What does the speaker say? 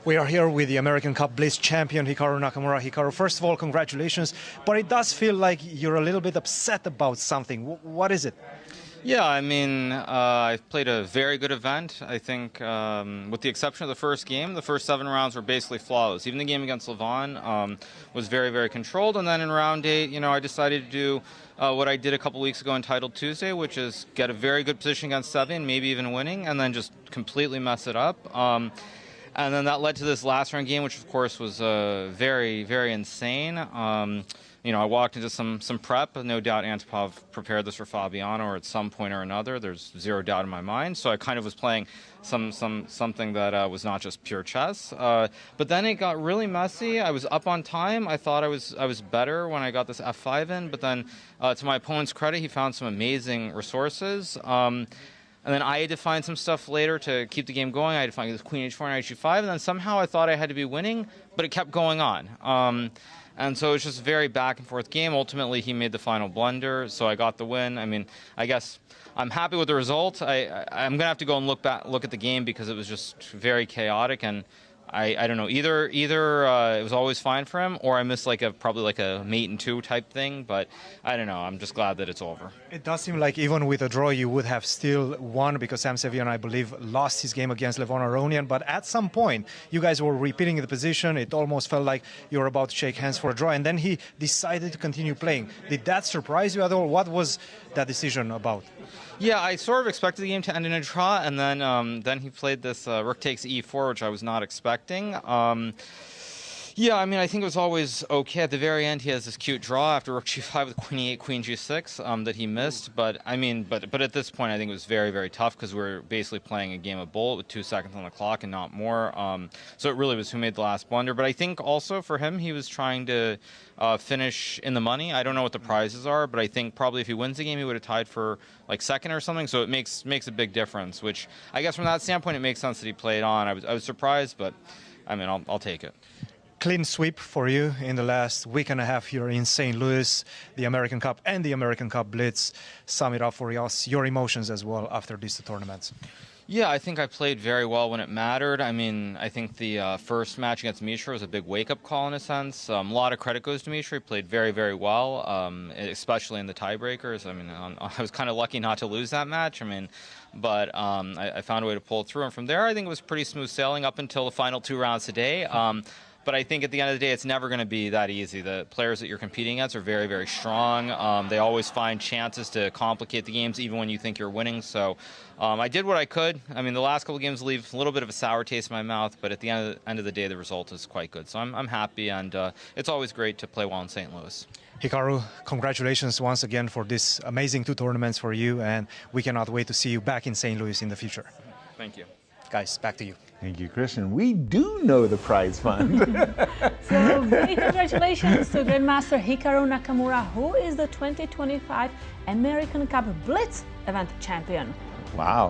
We are here with the American Cup Blitz champion, Hikaru Nakamura. Hikaru, first of all, congratulations, but it does feel like you're a little bit upset about something. What is it? Yeah, I mean, I played a very good event. I think, with the exception of the first game, the first 7 rounds were basically flawless. Even the game against Levon was very, very controlled. And then in round 8, I decided to do what I did a couple weeks ago entitled Tuesday, which is get a very good position against 7, maybe even winning, and then just completely mess it up. And then that led to this last round game, which of course was very, very insane. I walked into some prep. No doubt Antipov prepared this for Fabiano, or at some point or another. There's zero doubt in my mind. So I kind of was playing something that was not just pure chess. But then it got really messy. I was up on time. I thought I was better when I got this F5 in. But then, to my opponent's credit, he found some amazing resources. And then I had to find some stuff later to keep the game going. I had to find this Queen H4 and H5, and then somehow I thought I had to be winning, but it kept going on. And so it was just a very back-and-forth game. Ultimately, he made the final blunder, so I got the win. I mean, I guess I'm happy with the result. I'm going to have to go and look at the game because it was just very chaotic, and I don't know, either it was always fine for him, or I missed probably like a mate and 2 type thing, but I don't know. I'm just glad that it's over. It does seem like even with a draw you would have still won, because Sam Sevian, I believe, lost his game against Levon Aronian, but at some point you guys were repeating the position. It almost felt like you were about to shake hands for a draw, and then he decided to continue playing. Did that surprise you at all? What was that decision about? Yeah, I sort of expected the game to end in a draw, and then he played this rook takes e4, which I was not expecting. Yeah, I mean, I think it was always okay. At the very end, he has this cute draw after rook g5 with queen e8, queen g6 that he missed. But I mean, but at this point, I think it was very, very tough because we were basically playing a game of bullet with 2 seconds on the clock and not more. So it really was who made the last blunder. But I think also for him, he was trying to finish in the money. I don't know what the prizes are, but I think probably if he wins the game, he would have tied for like second or something. So it makes a big difference. Which I guess from that standpoint, it makes sense that he played on. I was surprised, but I mean, I'll take it. Clean sweep for you in the last week and a half here in St. Louis, the American Cup and the American Cup Blitz. Sum it up for us, your emotions as well after these 2 tournaments. Yeah, I think I played very well when it mattered. I mean, I think the first match against Mishra was a big wake-up call in a sense. A lot of credit goes to Mishra. He played very, very well, especially in the tiebreakers. I mean, I was kind of lucky not to lose that match. I mean, but I found a way to pull it through. And from there, I think it was pretty smooth sailing up until the final 2 rounds today. But I think at the end of the day, it's never going to be that easy. The players that you're competing against are very, very strong. They always find chances to complicate the games, even when you think you're winning. So I did what I could. I mean, the last couple of games leave a little bit of a sour taste in my mouth, but at the end of the day, the result is quite good. So I'm happy, and it's always great to play well in St. Louis. Hikaru, congratulations once again for this amazing 2 tournaments for you, and we cannot wait to see you back in St. Louis in the future. Thank you. Guys, back to you. Thank you, Cristian. We do know the prize fund. So big congratulations to Grandmaster Hikaru Nakamura, who is the 2025 American Cup Blitz event champion. Wow.